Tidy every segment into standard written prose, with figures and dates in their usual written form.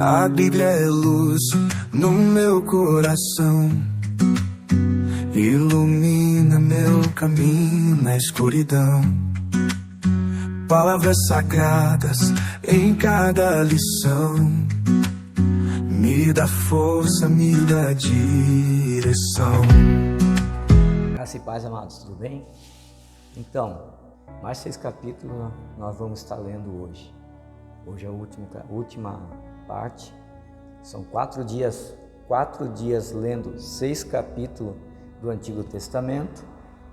A Bíblia é luz no meu coração, ilumina meu caminho na escuridão. Palavras sagradas em cada lição, me dá força, me dá direção. Graça e paz, amados, tudo bem? Então, mais 6 capítulos nós vamos estar lendo hoje. Hoje é a última parte. São 4 dias lendo 6 capítulos do Antigo Testamento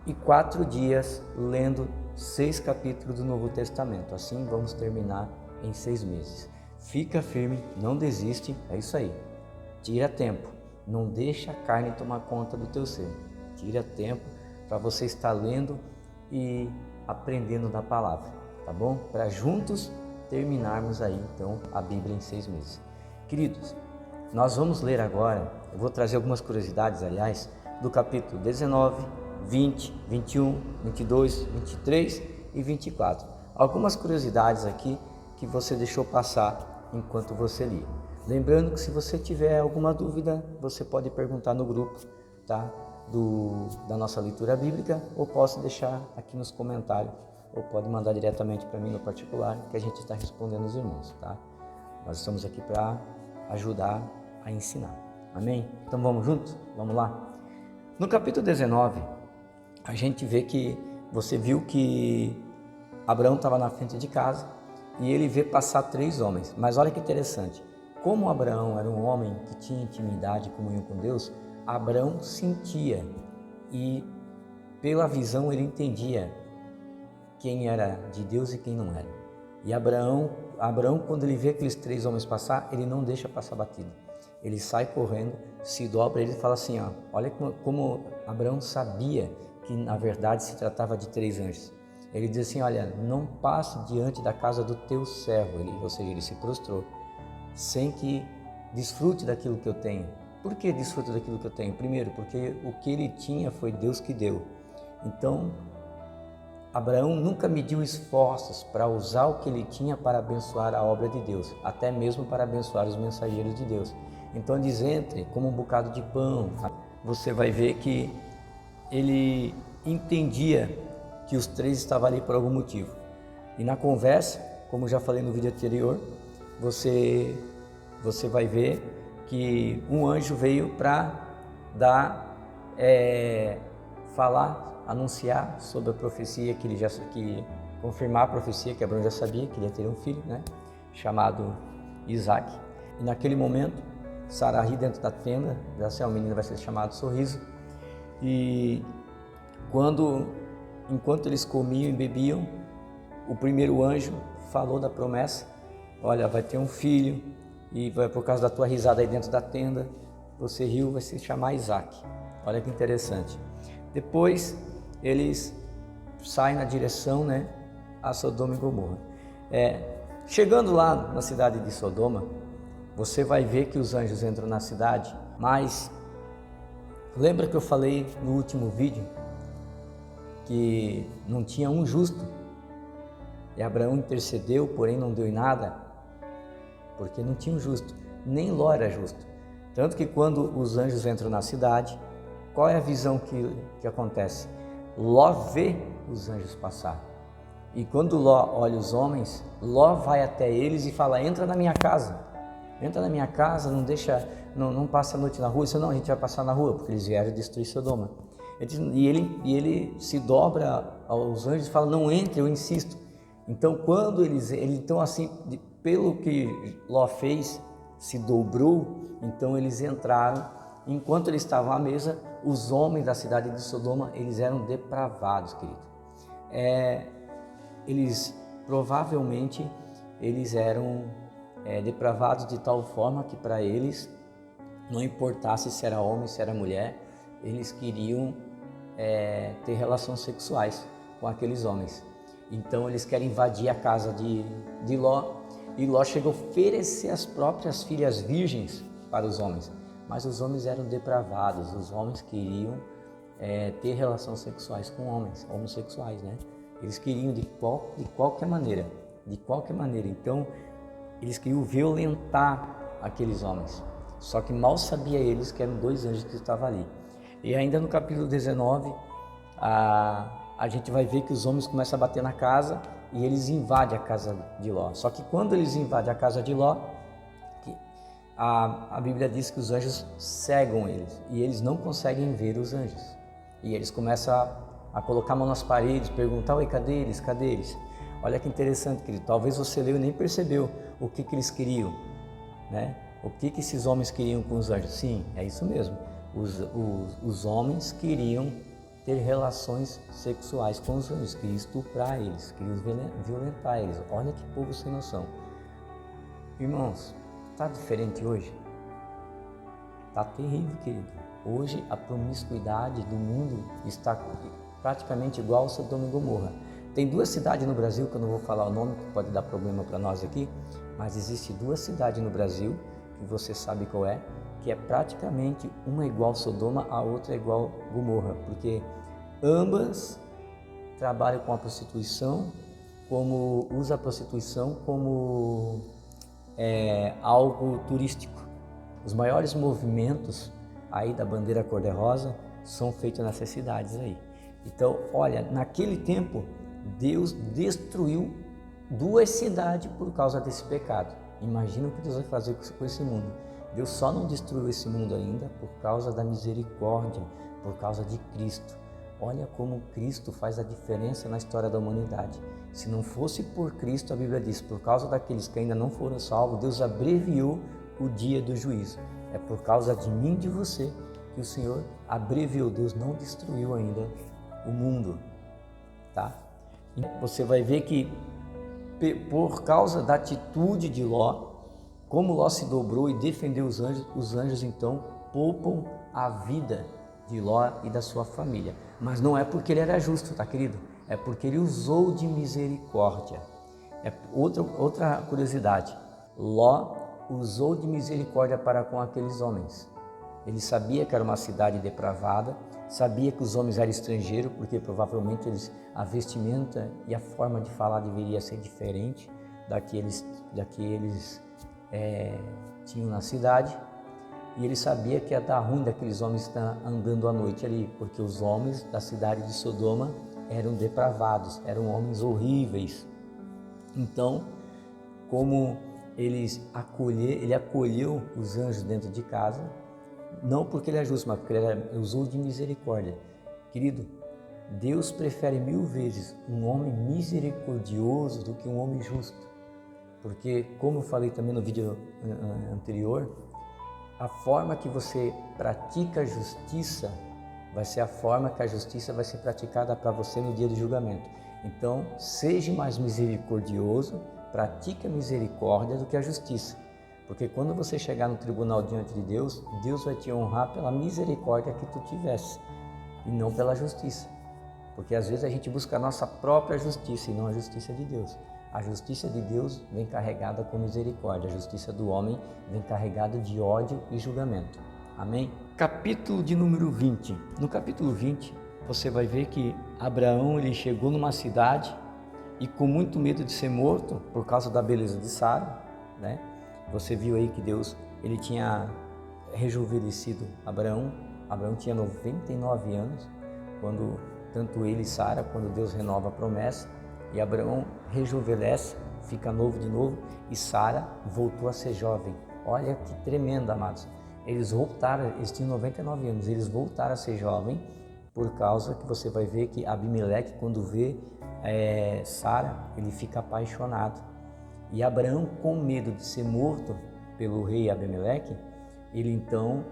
e 4 dias lendo 6 capítulos do Novo Testamento. Assim vamos terminar em 6 meses. Fica firme, não desiste, é isso aí. Tira tempo, não deixa a carne tomar conta do teu ser. Tira tempo para você estar lendo e aprendendo da palavra, tá bom? Para juntos terminarmos aí então a Bíblia em 6 meses. Queridos, nós vamos ler agora, eu vou trazer algumas curiosidades, aliás, do capítulo 19, 20, 21, 22, 23 e 24. Algumas curiosidades aqui que você deixou passar enquanto você lia. Lembrando que se você tiver alguma dúvida, você pode perguntar no grupo, tá? Da nossa leitura bíblica, ou posso deixar aqui nos comentários, ou pode mandar diretamente para mim no particular, que a gente está respondendo os irmãos, tá? Nós estamos aqui para ajudar a ensinar, amém? Então vamos juntos? Vamos lá? No capítulo 19, a gente vê que, você viu que Abraão estava na frente de casa e ele vê passar 3 homens, mas olha que interessante, como Abraão era um homem que tinha intimidade e comunhão com Deus, Abraão sentia e pela visão ele entendia quem era de Deus e quem não era. E Abraão, quando ele vê aqueles 3 homens passar, ele não deixa passar batido. Ele sai correndo, se dobra, ele fala assim, ó, olha como Abraão sabia que na verdade se tratava de 3 anjos. Ele diz assim, olha, não passe diante da casa do teu servo, ou seja, ele se prostrou, sem que desfrute daquilo que eu tenho. Por que desfruta daquilo que eu tenho? Primeiro, porque o que ele tinha foi Deus que deu. Então, Abraão nunca mediu esforços para usar o que ele tinha para abençoar a obra de Deus, até mesmo para abençoar os mensageiros de Deus. Então diz, entre como um bocado de pão. Você vai ver que ele entendia que os 3 estavam ali por algum motivo. E na conversa, como já falei no vídeo anterior, você vai ver que um anjo veio para falar, anunciar sobre a profecia que confirmar a profecia que Abraão já sabia que ele ia ter um filho, né, chamado Isaac. E naquele momento, Sarai dentro da tenda, o menino vai ser chamado Sorriso. E enquanto eles comiam e bebiam, o primeiro anjo falou da promessa, olha, vai ter um filho e vai, por causa da tua risada aí dentro da tenda, você riu, vai se chamar Isaac. Olha que interessante. Depois eles saem na direção, né, a Sodoma e Gomorra. Chegando lá na cidade de Sodoma, você vai ver que os anjos entram na cidade, mas lembra que eu falei no último vídeo que não tinha um justo? E Abraão intercedeu, porém não deu em nada, porque não tinha um justo, nem Ló era justo. Tanto que quando os anjos entram na cidade, qual é a visão que acontece? Ló vê os anjos passar. E quando Ló olha os homens, Ló vai até eles e fala, entra na minha casa, não passa a noite na rua. Isso não, a gente vai passar na rua, porque eles vieram destruir Sodoma. E ele se dobra aos anjos e fala, não entre, eu insisto. Então quando então assim, pelo que Ló fez, se dobrou, então eles entraram. Enquanto eles estavam à mesa, os homens da cidade de Sodoma, eles eram depravados, querido. Provavelmente eles eram depravados de tal forma que para eles não importasse se era homem, se era mulher, eles queriam ter relações sexuais com aqueles homens. Então eles querem invadir a casa de Ló, e Ló chega a oferecer as próprias filhas virgens para os homens, mas os homens eram depravados, os homens queriam ter relações sexuais com homens, homossexuais, né? Eles queriam de qualquer maneira, então eles queriam violentar aqueles homens. Só que mal sabia eles que eram 2 anjos que estavam ali. E ainda no capítulo 19, a gente vai ver que os homens começam a bater na casa e eles invadem a casa de Ló. Só que quando eles invadem a casa de Ló, a Bíblia diz que os anjos cegam eles e eles não conseguem ver os anjos. E eles começam a colocar a mão nas paredes, perguntar: oi, cadê eles? Cadê eles? Olha que interessante, querido. Talvez você leu e nem percebeu o que eles queriam, né? O que esses homens queriam com os anjos? Sim, é isso mesmo. Os homens queriam ter relações sexuais com os anjos, queriam estuprar eles, queriam violentar eles. Olha que povo sem noção. Irmãos, está diferente hoje? Está terrível, querido. Hoje a promiscuidade do mundo está praticamente igual ao Sodoma e Gomorra. Tem 2 cidades no Brasil, que eu não vou falar o nome, que pode dar problema para nós aqui, mas existe 2 cidades no Brasil, que você sabe qual é, que é praticamente uma igual Sodoma, a outra é igual Gomorra, porque ambas trabalham com a prostituição, usa a prostituição como algo turístico. Os maiores movimentos aí da bandeira cor-de-rosa são feitos nessas cidades aí. Então, olha, naquele tempo, Deus destruiu 2 cidades por causa desse pecado. Imagina o que Deus vai fazer com esse mundo. Deus só não destruiu esse mundo ainda por causa da misericórdia, por causa de Cristo. Olha como Cristo faz a diferença na história da humanidade. Se não fosse por Cristo, a Bíblia diz, por causa daqueles que ainda não foram salvos, Deus abreviou o dia do juízo. É por causa de mim e de você que o Senhor abreviou. Deus não destruiu ainda o mundo, tá? E você vai ver que por causa da atitude de Ló, como Ló se dobrou e defendeu os anjos então poupam a vida de Ló e da sua família. Mas não é porque ele era justo, tá, querido? É porque ele usou de misericórdia. É outra curiosidade. Ló usou de misericórdia para com aqueles homens. Ele sabia que era uma cidade depravada, sabia que os homens eram estrangeiros, porque provavelmente a vestimenta e a forma de falar deveria ser diferente da que eles tinham na cidade. E ele sabia que ia dar ruim daqueles homens estar andando à noite ali, porque os homens da cidade de Sodoma eram depravados, eram homens horríveis. Então, como ele acolheu os anjos dentro de casa, não porque ele é justo, mas porque ele usou de misericórdia. Querido, Deus prefere 1000 vezes um homem misericordioso do que um homem justo. Porque, como eu falei também no vídeo anterior, a forma que você pratica a justiça vai ser a forma que a justiça vai ser praticada para você no dia do julgamento. Então, seja mais misericordioso, pratique a misericórdia do que a justiça. Porque quando você chegar no tribunal diante de Deus, Deus vai te honrar pela misericórdia que tu tivesse e não pela justiça. Porque às vezes a gente busca a nossa própria justiça e não a justiça de Deus. A justiça de Deus vem carregada com misericórdia, a justiça do homem vem carregada de ódio e julgamento. Amém? Capítulo de número 20. No capítulo 20, você vai ver que Abraão ele chegou numa cidade e com muito medo de ser morto por causa da beleza de Sara, né? Você viu aí que Deus ele tinha rejuvenescido Abraão. Abraão tinha 99 anos, quando tanto ele e Sara, quando Deus renova a promessa, e Abraão rejuvenesce, fica novo de novo, e Sara voltou a ser jovem. Olha que tremendo, amados. Eles tinham 99 anos, eles voltaram a ser jovem, por causa que você vai ver que Abimeleque, quando vê Sara, ele fica apaixonado. E Abraão, com medo de ser morto pelo rei Abimeleque, ele então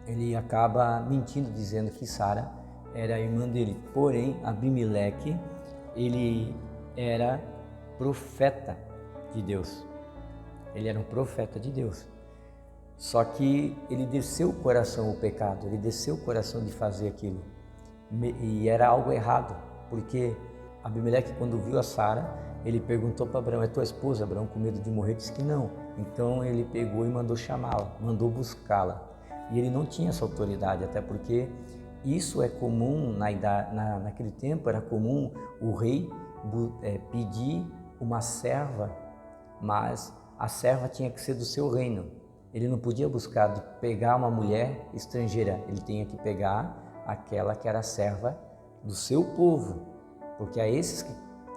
ele acaba mentindo, dizendo que Sara era a irmã dele. Porém, Abimeleque, ele era profeta de Deus. Ele era um profeta de Deus. Só que ele desceu o coração o pecado, ele desceu o coração de fazer aquilo. E era algo errado, porque Abimeleque, quando viu a Sara, ele perguntou para Abraão: é tua esposa? Abraão, com medo de morrer, disse que não. Então ele pegou e mandou chamá-la, mandou buscá-la. E ele não tinha essa autoridade, até porque isso é comum, naquele tempo era comum o rei pedir uma serva, mas a serva tinha que ser do seu reino. Ele não podia buscar de pegar uma mulher estrangeira, ele tinha que pegar aquela que era serva do seu povo, porque é esses que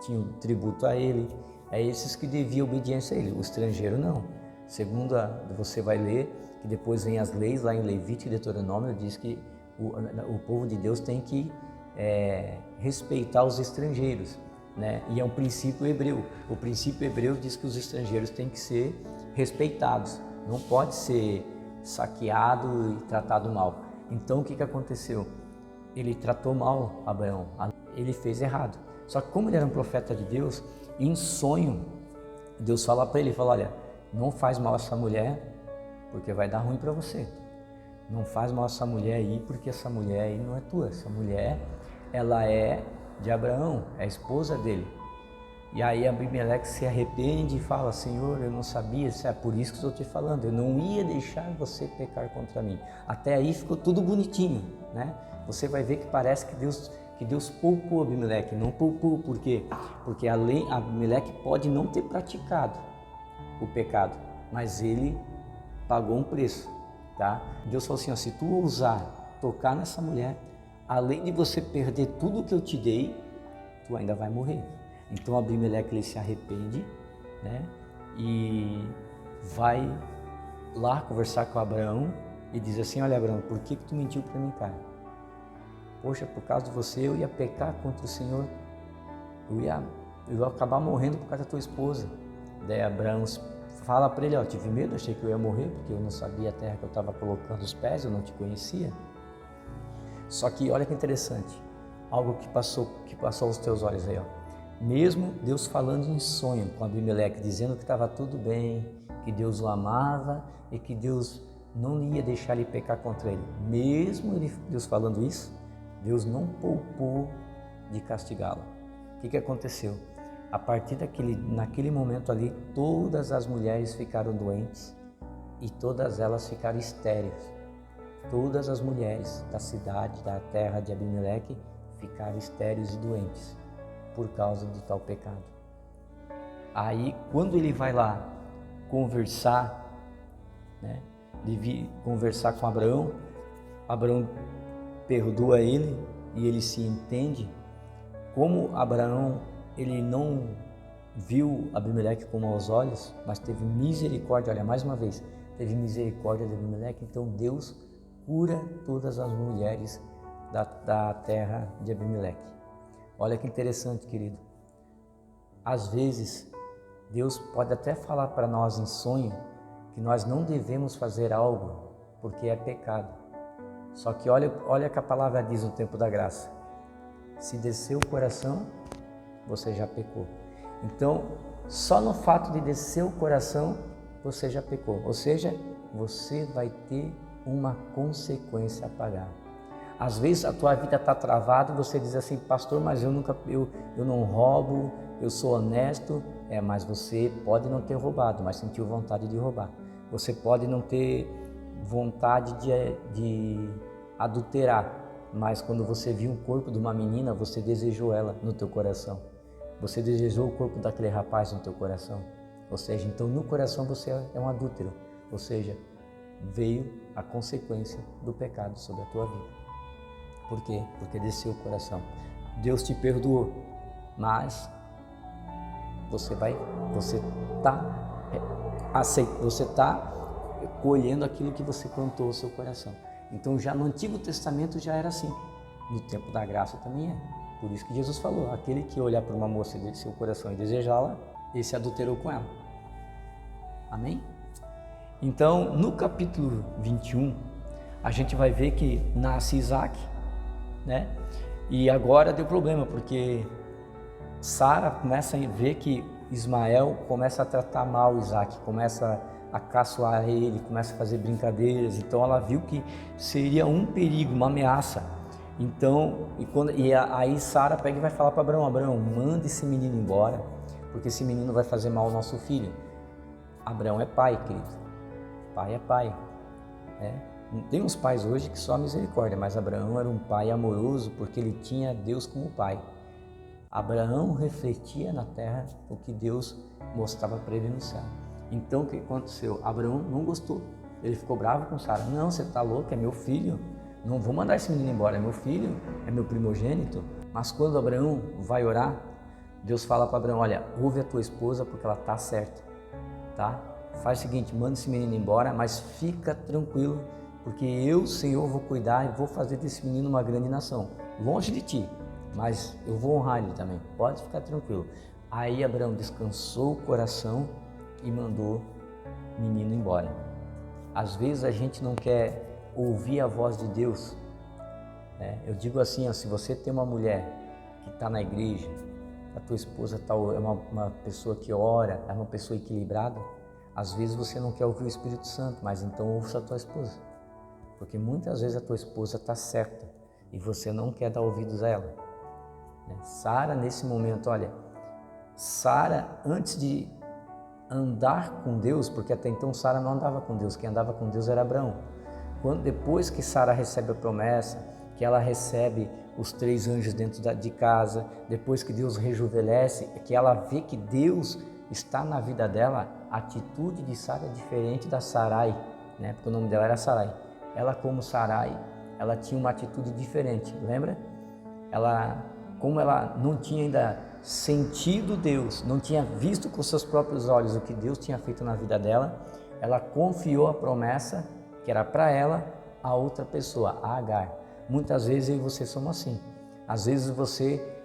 tinham tributo a ele, é esses que deviam obediência a ele, o estrangeiro não. Segundo você vai ler, que depois vem as leis, lá em Levítico e Deuteronômio, diz que o povo de Deus tem que respeitar os estrangeiros, né? E é um princípio hebreu. O princípio hebreu diz que os estrangeiros têm que ser respeitados, não pode ser saqueado e tratado mal. Então o que aconteceu? Ele tratou mal Abraão, ele fez errado. Só que como ele era um profeta de Deus, em sonho, Deus fala para ele, fala, olha, não faz mal a essa mulher, porque vai dar ruim para você. Não faz mal a essa mulher aí, porque essa mulher aí não é tua. Essa mulher, ela é de Abraão, é a esposa dele. E aí Abimeleque se arrepende e fala, Senhor, eu não sabia, é por isso que estou te falando, eu não ia deixar você pecar contra mim. Até aí ficou tudo bonitinho, né? Você vai ver que parece que Deus poupou Abimeleque, não poupou, por quê? Porque Abimeleque pode não ter praticado o pecado, mas ele pagou um preço, tá? Deus falou assim, ó, se tu ousar tocar nessa mulher, além de você perder tudo que eu te dei, tu ainda vai morrer. Então Abimeleque ele se arrepende, né? E vai lá conversar com Abraão e diz assim, olha Abraão, por que tu mentiu para mim, cara? Poxa, por causa de você eu ia pecar contra o Senhor, eu ia acabar morrendo por causa da tua esposa. Daí Abraão fala para ele, ó, tive medo, achei que eu ia morrer, porque eu não sabia a terra que eu estava colocando os pés, eu não te conhecia. Só que olha que interessante, algo que passou aos teus olhos aí, ó. Mesmo Deus falando em sonho com Abimeleque, dizendo que estava tudo bem, que Deus o amava e que Deus não ia deixar ele pecar contra ele. Mesmo Deus falando isso, Deus não poupou de castigá-lo. O que aconteceu? A partir naquele momento ali, todas as mulheres ficaram doentes e todas elas ficaram estéreis. Todas as mulheres da cidade, da terra de Abimeleque, ficaram estéreis e doentes por causa de tal pecado. Aí, quando ele vai lá conversar, né, conversar com Abraão, Abraão perdoa ele e ele se entende. Como Abraão, ele não viu Abimeleque com maus olhos, mas teve misericórdia, olha, mais uma vez, teve misericórdia de Abimeleque, então Deus cura todas as mulheres da terra de Abimeleque. Olha que interessante, querido. Às vezes, Deus pode até falar para nós em sonho que nós não devemos fazer algo porque é pecado. Só que olha que a palavra diz no tempo da graça. Se descer o coração, você já pecou. Então, só no fato de descer o coração, você já pecou. Ou seja, você vai ter uma consequência a pagar. Às vezes a tua vida está travada e você diz assim, pastor, mas eu não roubo, eu sou honesto. Mas você pode não ter roubado, mas sentiu vontade de roubar. Você pode não ter vontade de adulterar, mas quando você viu o corpo de uma menina, você desejou ela no teu coração. Você desejou o corpo daquele rapaz no teu coração. Ou seja, então no coração você é um adúltero. Ou seja, veio a consequência do pecado sobre a tua vida. Por quê? Porque desceu o coração. Deus te perdoou, mas você está colhendo aquilo que você plantou no seu coração. Então já no Antigo Testamento já era assim, no tempo da graça também é. Por isso que Jesus falou, aquele que olhar para uma moça e seu coração e desejá-la, esse adulterou com ela. Amém? Então no capítulo 21, a gente vai ver que nasce Isaac, né? E agora deu problema, porque Sara começa a ver que Ismael começa a tratar mal Isaac, começa a caçoar ele, começa a fazer brincadeiras. Então ela viu que seria um perigo, uma ameaça. Então, aí Sara pega e vai falar para Abraão, manda esse menino embora, porque esse menino vai fazer mal ao nosso filho. Abraão é pai, querido. Pai é pai, né? Tem uns pais hoje que só a misericórdia, mas Abraão era um pai amoroso porque ele tinha Deus como pai. Abraão refletia na terra o que Deus mostrava para ele no céu. Então o que aconteceu? Abraão não gostou, ele ficou bravo com Sara. Não, você está louco, é meu filho, não vou mandar esse menino embora, é meu filho, é meu primogênito. Mas quando Abraão vai orar, Deus fala para Abraão, olha, ouve a tua esposa porque ela está certa, tá? Faz o seguinte, manda esse menino embora, mas fica tranquilo, porque eu, Senhor, vou cuidar e vou fazer desse menino uma grande nação, longe de ti, mas eu vou honrar ele também, pode ficar tranquilo. Aí Abraão descansou o coração e mandou o menino embora. Às vezes a gente não quer ouvir a voz de Deus, né? Eu digo assim, ó, se você tem uma mulher que está na igreja, a tua esposa é uma pessoa que ora, é uma pessoa equilibrada, às vezes você não quer ouvir o Espírito Santo, mas então ouça a tua esposa, porque muitas vezes a tua esposa está certa e você não quer dar ouvidos a ela, né? Sara, nesse momento, olha, Sara, antes de andar com Deus, porque até então Sara não andava com Deus, quem andava com Deus era Abraão. Depois que Sara recebe a promessa, que ela recebe os 3 anjos dentro de casa, depois que Deus rejuvenesce, que ela vê que Deus está na vida dela, a atitude de Sara é diferente da Sarai, né? Porque o nome dela era Sarai. Ela, como Sarai, ela tinha uma atitude diferente, lembra? Como ela não tinha ainda sentido Deus, não tinha visto com seus próprios olhos o que Deus tinha feito na vida dela, ela confiou a promessa que era para ela a outra pessoa, a Agar. Muitas vezes eu e você somos assim. Às vezes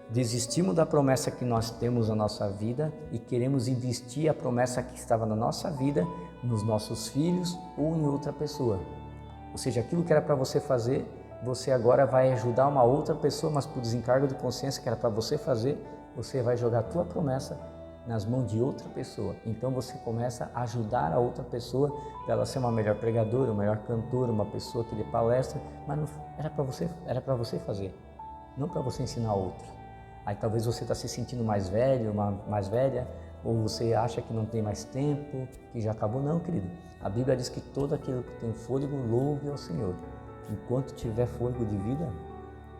desistimos da promessa que nós temos na nossa vida e queremos investir a promessa que estava na nossa vida, nos nossos filhos ou em outra pessoa. Ou seja, aquilo que era para você fazer, você agora vai ajudar uma outra pessoa, mas por desencargo de consciência que era para você fazer, você vai jogar a tua promessa nas mãos de outra pessoa. Então você começa a ajudar a outra pessoa para ela ser uma melhor pregadora, uma melhor cantora, uma pessoa que dê palestra, mas não era para você fazer, não para você ensinar a outra. Aí talvez você está se sentindo mais velho, mais velha, ou você acha que não tem mais tempo, que já acabou. Não, querido. A Bíblia diz que todo aquele que tem fôlego louve ao Senhor. Enquanto tiver fôlego de vida,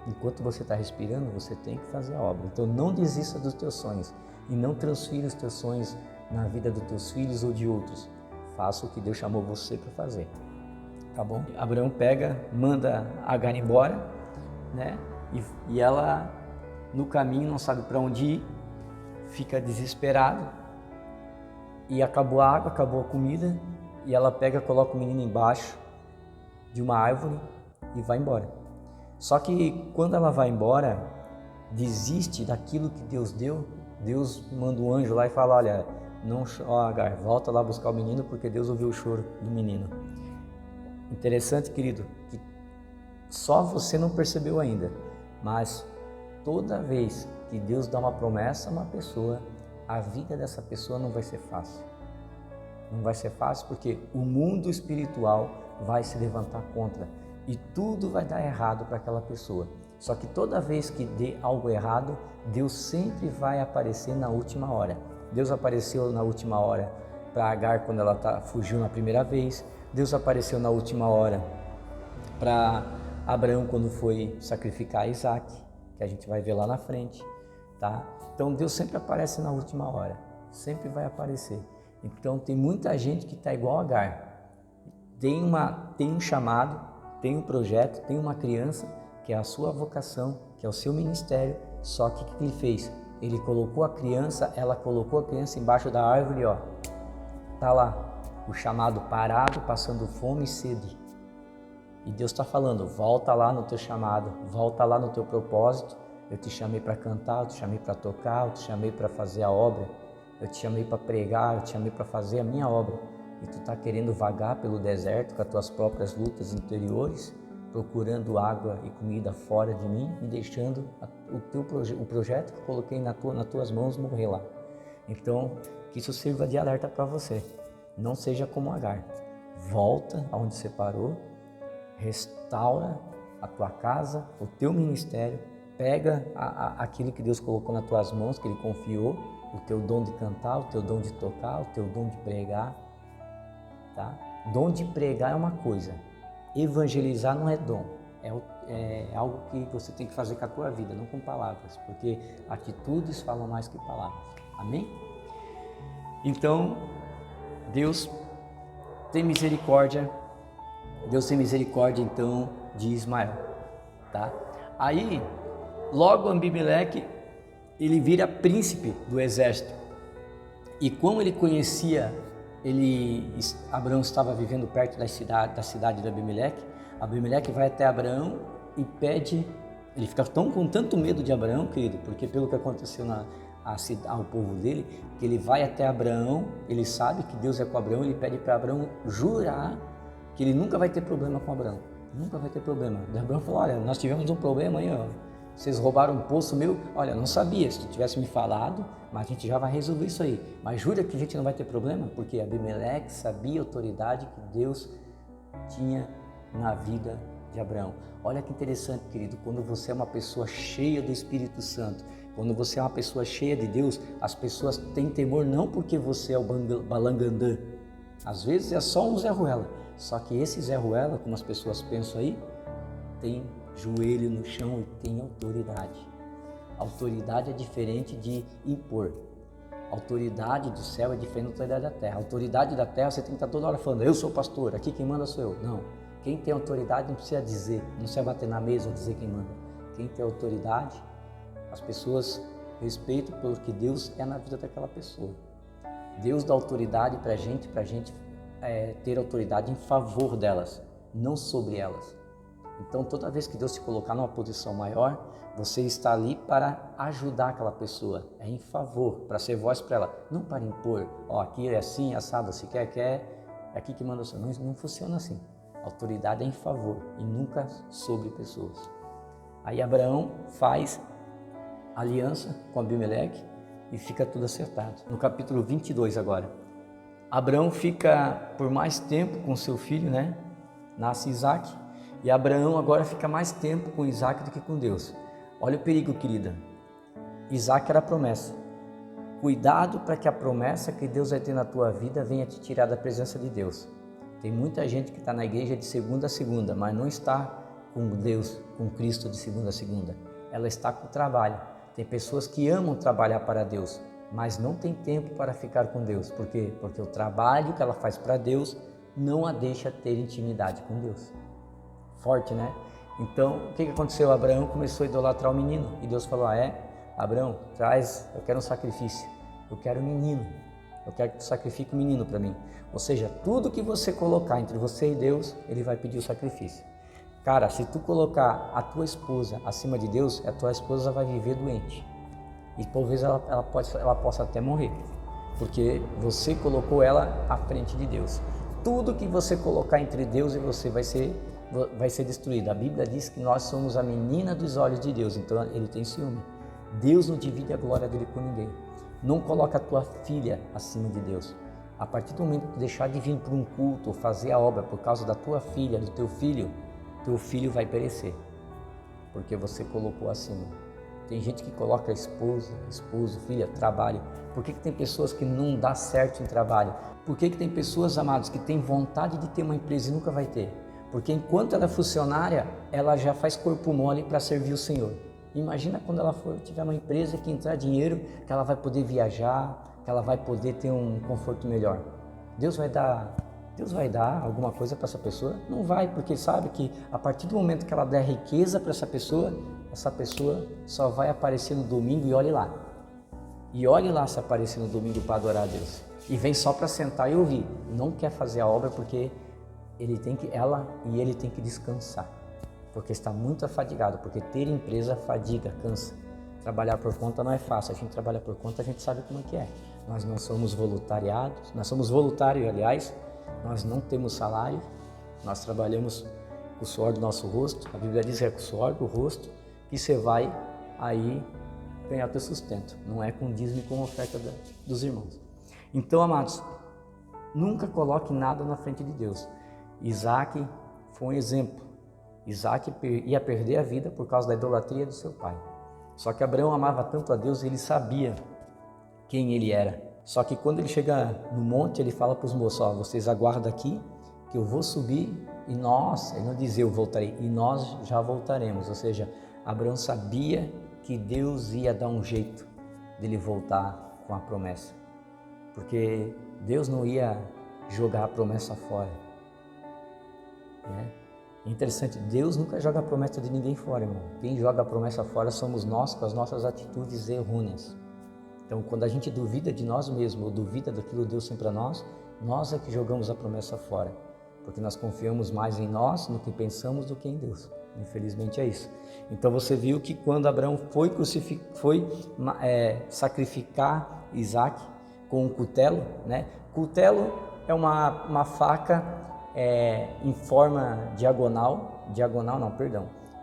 enquanto você está respirando, você tem que fazer a obra. Então não desista dos teus sonhos e não transfira os teus sonhos na vida dos teus filhos ou de outros. Faça o que Deus chamou você para fazer, tá bom? Abraão manda Agar embora, né? E ela no caminho não sabe para onde ir, fica desesperada e acabou a água, acabou a comida e ela coloca o menino embaixo de uma árvore e vai embora. Só que quando ela vai embora, desiste daquilo que Deus deu, Deus manda um anjo lá e fala, olha, não, Agar, volta lá buscar o menino porque Deus ouviu o choro do menino. Interessante, querido, que só você não percebeu ainda, mas toda vez que Deus dá uma promessa a uma pessoa, a vida dessa pessoa não vai ser fácil. Não vai ser fácil porque o mundo espiritual vai se levantar contra e tudo vai dar errado para aquela pessoa. Só que toda vez que dê algo errado, Deus sempre vai aparecer na última hora. Deus apareceu na última hora para Agar quando ela fugiu na primeira vez. Deus apareceu na última hora para Abraão quando foi sacrificar Isaac, que a gente vai ver lá na frente, tá? Então Deus sempre aparece na última hora, sempre vai aparecer. Então tem muita gente que está igual a Agar, tem um chamado, tem um projeto, tem uma criança que é a sua vocação, que é o seu ministério, só que o que ele fez? Ele colocou a criança, ela colocou a criança embaixo da árvore, ó, tá lá, o chamado parado, passando fome e sede. E Deus está falando, volta lá no teu chamado, volta lá no teu propósito. Eu te chamei para cantar, eu te chamei para tocar, eu te chamei para fazer a obra, eu te chamei para pregar, eu te chamei para fazer a minha obra. E tu está querendo vagar pelo deserto com as tuas próprias lutas interiores, procurando água e comida fora de mim e deixando o projeto que eu coloquei nas tuas mãos morrer lá. Então, que isso sirva de alerta para você. Não seja como Agar. Volta aonde você parou, restaura a tua casa, o teu ministério, pega aquilo que Deus colocou nas tuas mãos, que Ele confiou, o teu dom de cantar, o teu dom de tocar, o teu dom de pregar, tá? Dom de pregar é uma coisa, evangelizar não é dom, é algo que você tem que fazer com a tua vida, não com palavras, porque atitudes falam mais que palavras, amém? Então, Deus tem misericórdia então de Ismael, tá? Aí, logo Abimeleque, ele vira príncipe do exército. E como ele conhecia, Abraão estava vivendo perto da cidade de Abimeleque. Abimeleque vai até Abraão e pede, ele fica com tanto medo de Abraão, querido, porque pelo que aconteceu ao povo dele, que ele vai até Abraão, ele sabe que Deus é com Abraão, ele pede para Abraão jurar que ele nunca vai ter problema com Abraão, nunca vai ter problema. E Abraão falou: olha, nós tivemos um problema aí, ó. Vocês roubaram um poço meu, olha, não sabia, se tu tivesse me falado, mas a gente já vai resolver isso aí. Mas jura que a gente não vai ter problema? Porque Abimeleque sabia a autoridade que Deus tinha na vida de Abraão. Olha que interessante, querido, quando você é uma pessoa cheia do Espírito Santo, quando você é uma pessoa cheia de Deus, as pessoas têm temor não porque você é o balangandã, às vezes é só um Zé Ruela, só que esse Zé Ruela, como as pessoas pensam aí, tem joelho no chão e tem autoridade. Autoridade é diferente de impor. A autoridade do céu é diferente da autoridade da terra. A autoridade da terra você tem que estar toda hora falando: eu sou o pastor, aqui quem manda sou eu. Não. Quem tem autoridade não precisa dizer, não precisa bater na mesa ou dizer quem manda. Quem tem autoridade, as pessoas respeitam porque Deus é na vida daquela pessoa. Deus dá autoridade para a gente ter autoridade em favor delas, não sobre elas. Então, toda vez que Deus te colocar numa posição maior, você está ali para ajudar aquela pessoa, é em favor, para ser voz para ela, não para impor. Ó, aqui é assim, assado, se quer, é aqui que manda. Não funciona assim. A autoridade é em favor e nunca sobre pessoas. Aí Abraão faz aliança com Abimeleque e fica tudo acertado. No capítulo 22 agora, Abraão fica por mais tempo com seu filho, né? Nasce Isaac. E Abraão agora fica mais tempo com Isaac do que com Deus. Olha o perigo, querida. Isaac era a promessa. Cuidado para que a promessa que Deus vai ter na tua vida venha te tirar da presença de Deus. Tem muita gente que está na igreja de segunda a segunda, mas não está com Deus, com Cristo de segunda a segunda. Ela está com o trabalho. Tem pessoas que amam trabalhar para Deus, mas não tem tempo para ficar com Deus. Por quê? Porque o trabalho que ela faz para Deus não a deixa ter intimidade com Deus. Forte, né? Então, o que aconteceu? Abraão começou a idolatrar o menino. E Deus falou: Abraão, eu quero um sacrifício. Eu quero um menino. Eu quero que tu sacrifique um menino para mim. Ou seja, tudo que você colocar entre você e Deus, Ele vai pedir o sacrifício. Cara, se tu colocar a tua esposa acima de Deus, a tua esposa vai viver doente. E talvez ela possa até morrer. Porque você colocou ela à frente de Deus. Tudo que você colocar entre Deus e você vai ser destruído. A Bíblia diz que nós somos a menina dos olhos de Deus, então Ele tem ciúme. Deus não divide a glória dele com ninguém. Não coloca a tua filha acima de Deus. A partir do momento que tu deixar de vir para um culto ou fazer a obra por causa da tua filha, do teu filho vai perecer, porque você colocou acima. Tem gente que coloca esposo, filha, trabalho. Por que tem pessoas que não dá certo em trabalho? Por que tem pessoas, amados, que têm vontade de ter uma empresa e nunca vai ter? Porque enquanto ela é funcionária, ela já faz corpo mole para servir o Senhor. Imagina quando ela tiver uma empresa que entrar dinheiro, que ela vai poder viajar, que ela vai poder ter um conforto melhor. Deus vai dar alguma coisa para essa pessoa? Não vai, porque sabe que a partir do momento que ela der riqueza para essa pessoa só vai aparecer no domingo e olhe lá. E olhe lá se aparecer no domingo para adorar a Deus. E vem só para sentar e ouvir. Não quer fazer a obra porque ele tem que descansar. Porque está muito afadigado, porque ter empresa fadiga, cansa. Trabalhar por conta não é fácil, a gente trabalha por conta, a gente sabe como é que é. Nós não somos voluntariados, nós somos voluntários, aliás, nós não temos salário, nós trabalhamos com o suor do nosso rosto, a Bíblia diz que é com o suor do rosto que você vai aí ganhar teu sustento, não é com dízimo e com oferta dos irmãos. Então, amados, nunca coloque nada na frente de Deus. Isaac foi um exemplo. Isaac ia perder a vida por causa da idolatria do seu pai. Só que Abraão amava tanto a Deus, ele sabia quem ele era. Só que quando ele chega no monte, ele fala para os moços: vocês aguardam aqui, que eu vou subir e nós, ele não dizia eu voltarei, e nós já voltaremos. Ou seja, Abraão sabia que Deus ia dar um jeito dele voltar com a promessa. Porque Deus não ia jogar a promessa fora, né? É interessante, Deus nunca joga a promessa de ninguém fora, irmão. Quem joga a promessa fora somos nós com as nossas atitudes errôneas. Então, quando a gente duvida de nós mesmos ou duvida daquilo que Deus tem para nós é que jogamos a promessa fora, porque nós confiamos mais em nós, no que pensamos, do que em Deus. Infelizmente é isso. Então você viu que quando Abraão foi sacrificar Isaac com um cutelo, né? Cutelo é uma faca em forma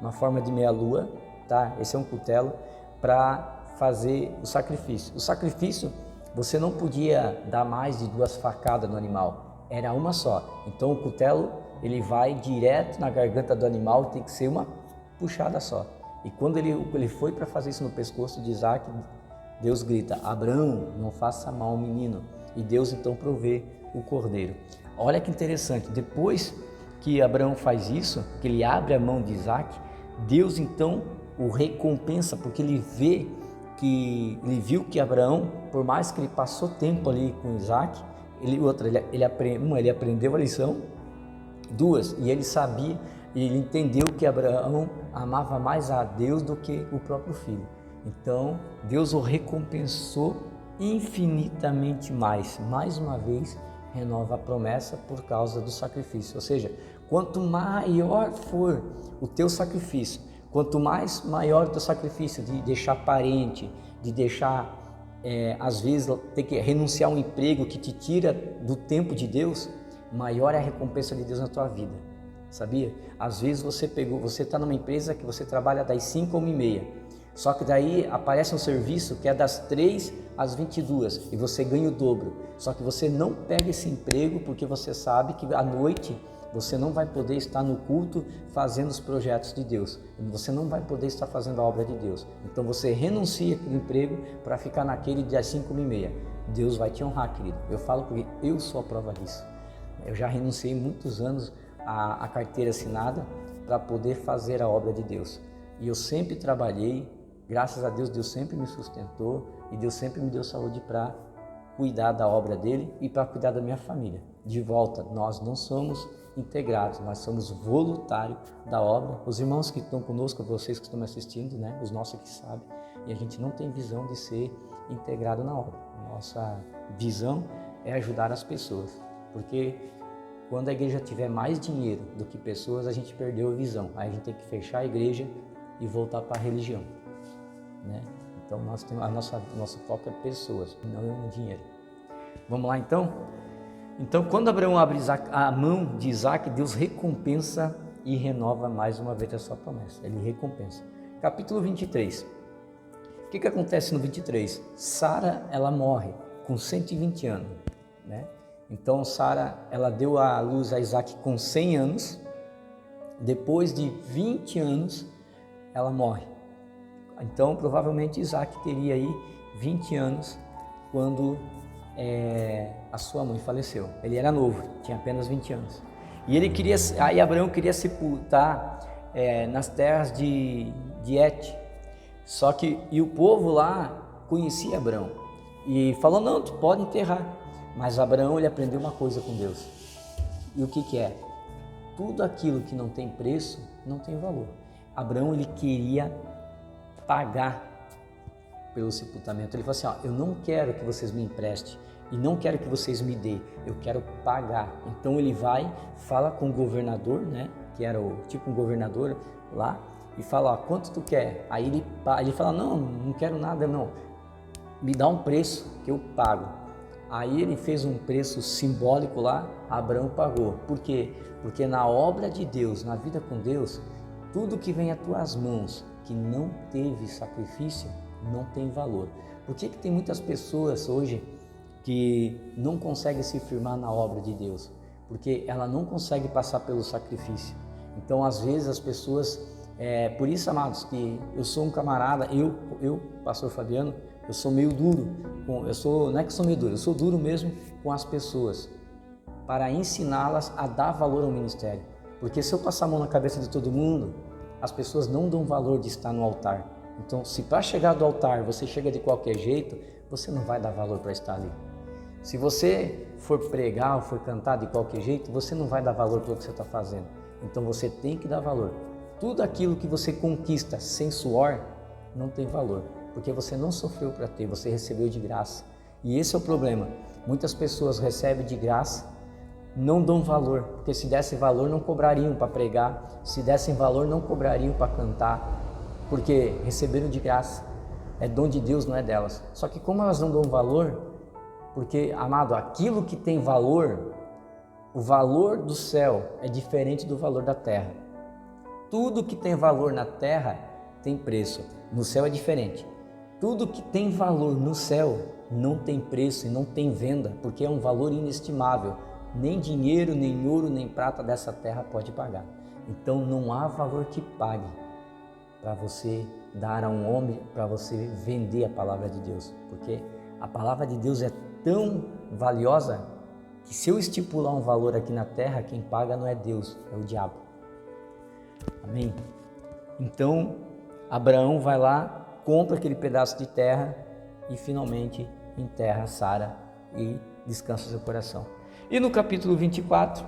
uma forma de meia-lua, tá? Esse é um cutelo para fazer o sacrifício. O sacrifício, você não podia dar mais de 2 facadas no animal, era uma só. Então o cutelo, ele vai direto na garganta do animal, tem que ser uma puxada só. E quando ele foi para fazer isso no pescoço de Isaac, Deus grita: Abraão, não faça mal ao menino. E Deus então provê o cordeiro. Olha que interessante, depois que Abraão faz isso, que ele abre a mão de Isaac, Deus então o recompensa, porque ele viu que Abraão, por mais que ele passou tempo ali com Isaac, ele aprendeu a lição. 2, e ele entendeu que Abraão amava mais a Deus do que o próprio filho. Então Deus o recompensou infinitamente mais uma vez renova a promessa por causa do sacrifício. Ou seja, quanto maior for o teu sacrifício, quanto maior o teu sacrifício de deixar parente, de deixar, às vezes, ter que renunciar a um emprego que te tira do tempo de Deus, maior é a recompensa de Deus na tua vida, sabia? Às vezes você está numa empresa que você trabalha das 5 às 1h30, só que daí aparece um serviço que é das 3 às 22 e você ganha o dobro, só que você não pega esse emprego porque você sabe que à noite você não vai poder estar no culto fazendo os projetos de Deus, você não vai poder estar fazendo a obra de Deus, então você renuncia aquele emprego para ficar naquele das 5 às 1h30, Deus vai te honrar, querido. Eu falo porque eu sou a prova disso. Eu já renunciei muitos anos à carteira assinada para poder fazer a obra de Deus. E eu sempre trabalhei, graças a Deus, Deus sempre me sustentou e Deus sempre me deu saúde para cuidar da obra dele e para cuidar da minha família. De volta, nós não somos integrados, nós somos voluntários da obra. Os irmãos que estão conosco, vocês que estão me assistindo, né? Os nossos que sabem, e a gente não tem visão de ser integrado na obra. Nossa visão é ajudar as pessoas. Porque quando a igreja tiver mais dinheiro do que pessoas, a gente perdeu a visão. Aí a gente tem que fechar a igreja e voltar para a religião, né? Então nosso foco é pessoas, não dinheiro. Vamos lá então? Então quando Abraão abre a mão de Isaac, Deus recompensa e renova mais uma vez a sua promessa. Ele recompensa. Capítulo 23. O que acontece no 23? Sara, ela morre com 120 anos, né? Então Sara, ela deu à luz a Isaac com 100 anos, depois de 20 anos ela morre. Então provavelmente Isaac teria aí 20 anos quando a sua mãe faleceu. Ele era novo, tinha apenas 20 anos. E Abraão queria sepultar nas terras de Et. Só que o povo lá conhecia Abraão e falou: não, tu pode enterrar. Mas Abraão, ele aprendeu uma coisa com Deus. E o que é? Tudo aquilo que não tem preço, não tem valor. Abraão, ele queria pagar pelo sepultamento. Ele falou assim: eu não quero que vocês me emprestem e não quero que vocês me dêem, eu quero pagar. Então ele vai, fala com o governador, né, que era um governador lá, e fala: quanto tu quer? Aí ele fala: não quero nada, não, me dá um preço que eu pago. Aí ele fez um preço simbólico lá, Abraão pagou. Por quê? Porque na obra de Deus, na vida com Deus, tudo que vem às tuas mãos, que não teve sacrifício, não tem valor. Por que tem muitas pessoas hoje que não conseguem se firmar na obra de Deus? Porque ela não consegue passar pelo sacrifício. Então, às vezes, as pessoas... por isso, amados, que eu sou um camarada, eu pastor Fabiano, eu sou meio duro, não é que sou meio duro, eu sou duro mesmo com as pessoas, para ensiná-las a dar valor ao ministério. Porque se eu passar a mão na cabeça de todo mundo, as pessoas não dão valor de estar no altar. Então, se para chegar do altar você chega de qualquer jeito, você não vai dar valor para estar ali. Se você for pregar ou for cantar de qualquer jeito, você não vai dar valor para o que você está fazendo. Então você tem que dar valor. Tudo aquilo que você conquista sem suor não tem valor, porque você não sofreu para ter, você recebeu de graça. E esse é o problema. Muitas pessoas recebem de graça, não dão valor, porque se dessem valor não cobrariam para pregar, se dessem valor não cobrariam para cantar, porque receberam de graça. É dom de Deus, não é delas. Só que como elas não dão valor, porque, amado, aquilo que tem valor, o valor do céu é diferente do valor da terra. Tudo que tem valor na terra tem preço, no céu é diferente. Tudo que tem valor no céu não tem preço e não tem venda, porque é um valor inestimável. Nem dinheiro, nem ouro, nem prata dessa terra pode pagar. Então não há valor que pague para você dar a um homem, para você vender a palavra de Deus, porque a palavra de Deus é tão valiosa que se eu estipular um valor aqui na terra, quem paga não é Deus, é o diabo. Amém? Então, Abraão vai lá, compra aquele pedaço de terra e finalmente enterra Sara e descansa seu coração. E no capítulo 24,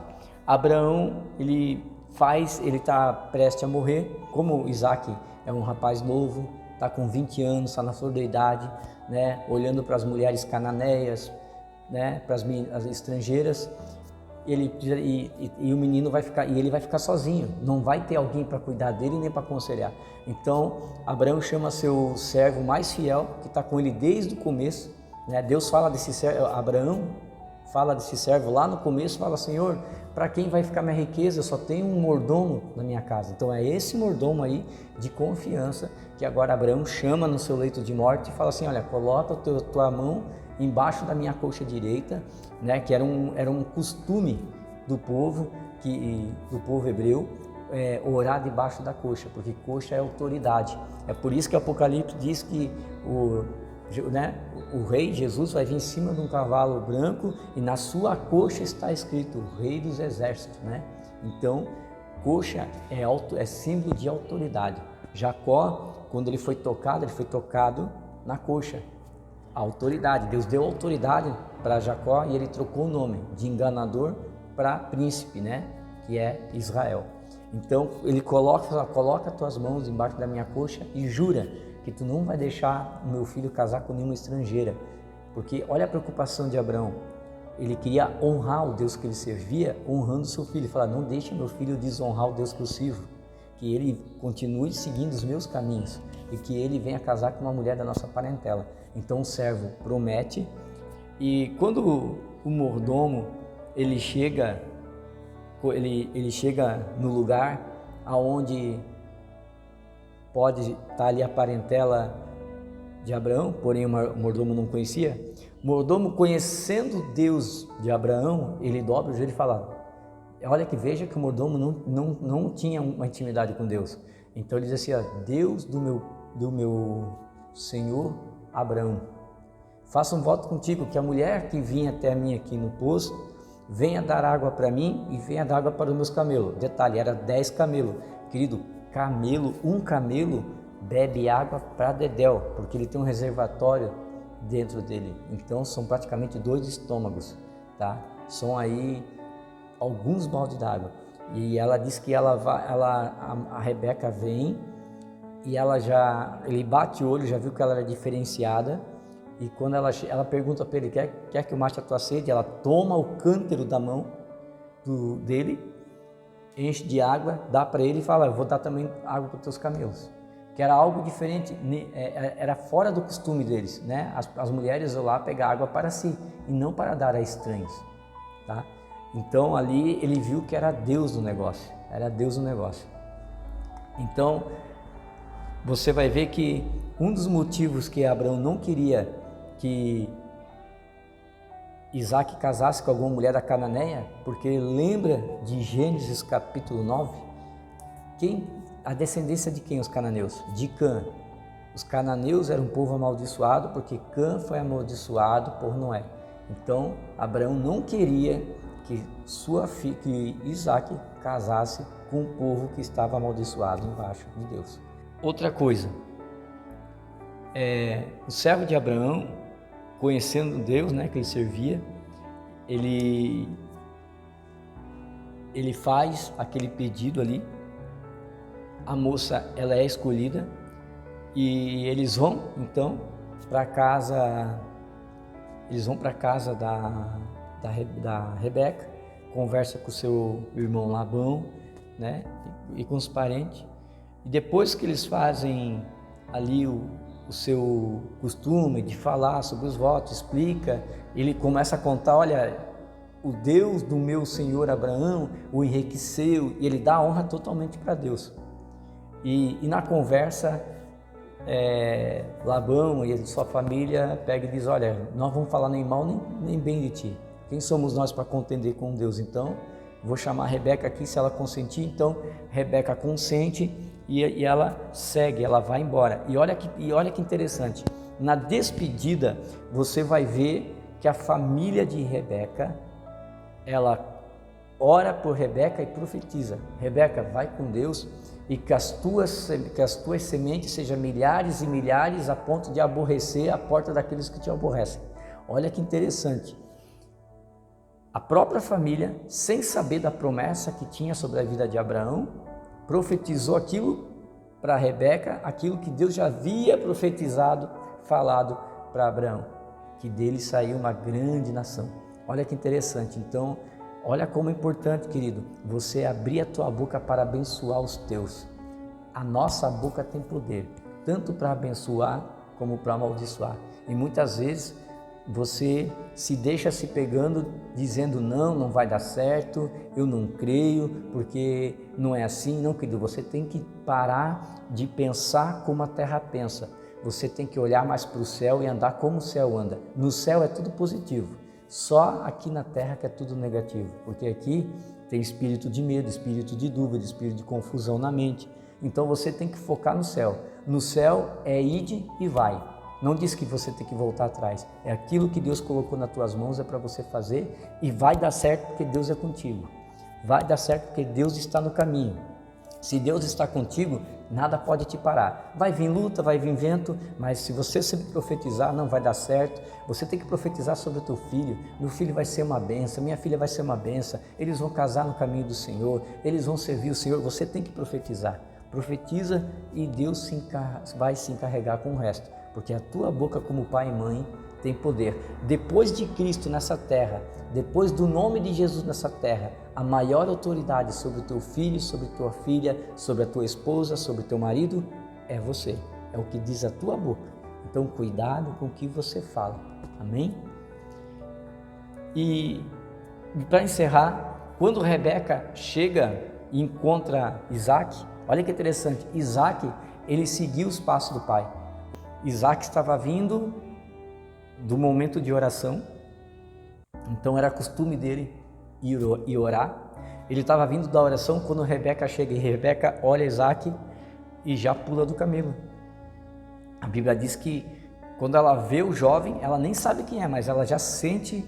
Abraão, ele está prestes a morrer, como Isaac é um rapaz novo, está com 20 anos, está na flor da idade, né, olhando para as mulheres cananeias, né, para as estrangeiras, o menino vai ficar, e ele vai ficar sozinho, não vai ter alguém para cuidar dele nem para aconselhar. Então Abraão chama seu servo mais fiel, que está com ele desde o começo, né? Deus fala desse servo, Abraão fala desse servo lá no começo, fala: Senhor, para quem vai ficar minha riqueza? Eu só tenho um mordomo na minha casa. Então é esse mordomo aí de confiança que agora Abraão chama no seu leito de morte e fala assim: olha, coloca tua mão embaixo da minha coxa direita, né? Que era um costume do povo hebreu, orar debaixo da coxa, porque coxa é autoridade. É por isso que o Apocalipse diz que o rei Jesus vai vir em cima de um cavalo branco e na sua coxa está escrito Rei dos Exércitos, né? Então, coxa é símbolo de autoridade. Jacó, quando ele foi tocado na coxa. A autoridade, Deus deu autoridade para Jacó e ele trocou o nome de enganador para príncipe, né? Que é Israel. Então ele coloca tuas mãos embaixo da minha coxa e jura que tu não vai deixar o meu filho casar com nenhuma estrangeira, porque olha a preocupação de Abraão. Ele queria honrar o Deus que ele servia, honrando seu filho. Ele fala: não deixe meu filho desonrar o Deus que eu sirvo, que ele continue seguindo os meus caminhos e que ele venha casar com uma mulher da nossa parentela. Então o servo promete, e quando o mordomo ele chega no lugar aonde pode estar ali a parentela de Abraão, porém o mordomo não conhecia. O mordomo, conhecendo Deus de Abraão, ele dobra o joelho e fala: olha, que veja que o mordomo não tinha uma intimidade com Deus. Então ele diz assim: ó, Deus do meu senhor Abraão, faça um voto contigo que a mulher que vinha até mim aqui no poço venha dar água para mim e venha dar água para os meus camelos. Detalhe, era 10 camelos. Querido, um camelo bebe água para dedéu, porque ele tem um reservatório dentro dele. Então são praticamente 2 estômagos, tá? São aí alguns baldes d'água. E ela diz que a Rebeca vem e ele bate o olho, já viu que ela era diferenciada, e quando ela pergunta para ele: quer que eu mate a tua sede? Ela toma o cântaro da mão dele, enche de água, dá para ele e fala: eu vou dar também água para os teus camelos. Que era algo diferente, era fora do costume deles, né? As mulheres iam lá pegar água para si e não para dar a estranhos, tá? Então ali ele viu que era Deus no negócio, Então você vai ver que um dos motivos que Abraão não queria que Isaac casasse com alguma mulher da Cananeia, porque lembra de Gênesis capítulo 9, a descendência de quem os cananeus? De Cã. Os cananeus eram um povo amaldiçoado porque Cã foi amaldiçoado por Noé. Então Abraão não queria que Isaac casasse com um povo que estava amaldiçoado embaixo de Deus. Outra coisa, o servo de Abraão, conhecendo Deus, né, que ele servia, ele faz aquele pedido ali, a moça ela é escolhida e eles vão então para casa, da Rebeca, conversa com o seu irmão Labão, né, e com os parentes, e depois que eles fazem ali o seu costume de falar sobre os votos, explica, ele começa a contar, olha, o Deus do meu senhor Abraão o enriqueceu, e ele dá a honra totalmente para Deus. E na conversa, Labão e sua família pega e diz, olha, nós vamos falar nem mal nem bem de ti. Quem somos nós para contender com Deus? Então, vou chamar a Rebeca aqui, se ela consentir. Então, Rebeca consente e ela segue, ela vai embora. E olha que interessante, na despedida, você vai ver que a família de Rebeca, ela ora por Rebeca e profetiza, Rebeca, vai com Deus, e que as tuas sementes sejam milhares e milhares, a ponto de aborrecer a porta daqueles que te aborrecem. Olha que interessante, a própria família, sem saber da promessa que tinha sobre a vida de Abraão, profetizou aquilo para Rebeca, aquilo que Deus já havia profetizado, falado para Abraão, que dele saiu uma grande nação. Olha que interessante. Então, olha como é importante, querido, você abrir a tua boca para abençoar os teus. A nossa boca tem poder, tanto para abençoar como para amaldiçoar. E muitas vezes você se deixa se pegando, dizendo não vai dar certo, eu não creio, porque não é assim. Não, querido, você tem que parar de pensar como a terra pensa. Você tem que olhar mais para o céu e andar como o céu anda. No céu é tudo positivo. Só aqui na terra que é tudo negativo, porque aqui tem espírito de medo, espírito de dúvida, espírito de confusão na mente. Então você tem que focar no céu. No céu é ide e vai. Não diz que você tem que voltar atrás. É aquilo que Deus colocou nas tuas mãos, é para você fazer, e vai dar certo porque Deus é contigo. Vai dar certo porque Deus está no caminho. Se Deus está contigo, nada pode te parar. Vai vir luta, vai vir vento, mas se você sempre profetizar, não vai dar certo. Você tem que profetizar sobre o teu filho. Meu filho vai ser uma bênção, minha filha vai ser uma bênção. Eles vão casar no caminho do Senhor, eles vão servir o Senhor. Você tem que profetizar. Profetiza e Deus vai se encarregar com o resto. Porque a tua boca como pai e mãe tem poder. Depois de Cristo nessa terra, depois do nome de Jesus nessa terra, a maior autoridade sobre o teu filho, sobre tua filha, sobre a tua esposa, sobre o teu marido, é você. É o que diz a tua boca. Então cuidado com o que você fala. Amém? E para encerrar, quando Rebeca chega e encontra Isaac, olha que interessante, Isaac, ele seguiu os passos do pai. Isaac estava vindo do momento de oração, então era costume dele ir orar. Ele estava vindo da oração quando Rebeca chega, e Rebeca olha Isaac e já pula do camelo. A Bíblia diz que quando ela vê o jovem, ela nem sabe quem é, mas ela já sente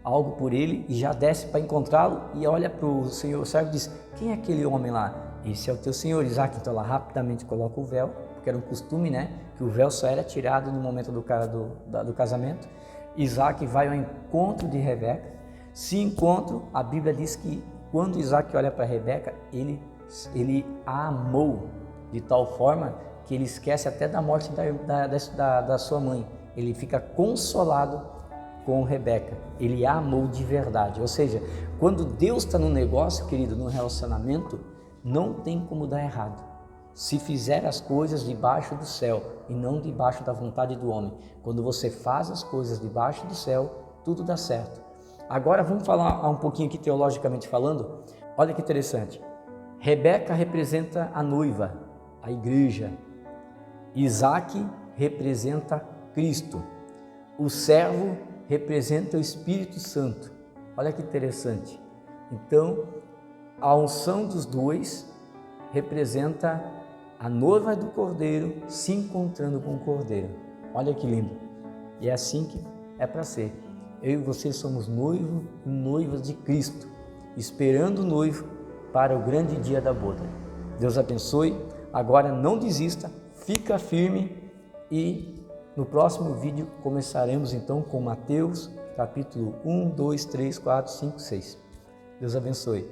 algo por ele e já desce para encontrá-lo e olha para o Senhor, o servo, e diz, quem é aquele homem lá? Esse é o teu senhor, Isaac. Então ela rapidamente coloca o véu, porque era um costume, né? Que o véu só era tirado no momento do casamento. Isaac vai ao encontro de Rebeca. Se encontram, a Bíblia diz que quando Isaac olha para Rebeca, ele a amou de tal forma que ele esquece até da morte da sua mãe. Ele fica consolado com Rebeca. Ele a amou de verdade. Ou seja, quando Deus está no negócio, querido, no relacionamento, não tem como dar errado. Se fizer as coisas debaixo do céu e não debaixo da vontade do homem. Quando você faz as coisas debaixo do céu, tudo dá certo. Agora vamos falar um pouquinho aqui teologicamente falando. Olha que interessante. Rebeca representa a noiva, a igreja. Isaac representa Cristo. O servo representa o Espírito Santo. Olha que interessante. Então, a unção dos dois representa a noiva do Cordeiro se encontrando com o Cordeiro. Olha que lindo. E é assim que é para ser. Eu e você somos noivo e noivas de Cristo, esperando o noivo para o grande dia da boda. Deus abençoe. Agora não desista, fica firme e no próximo vídeo começaremos então com Mateus capítulo 1, 2, 3, 4, 5, 6. Deus abençoe.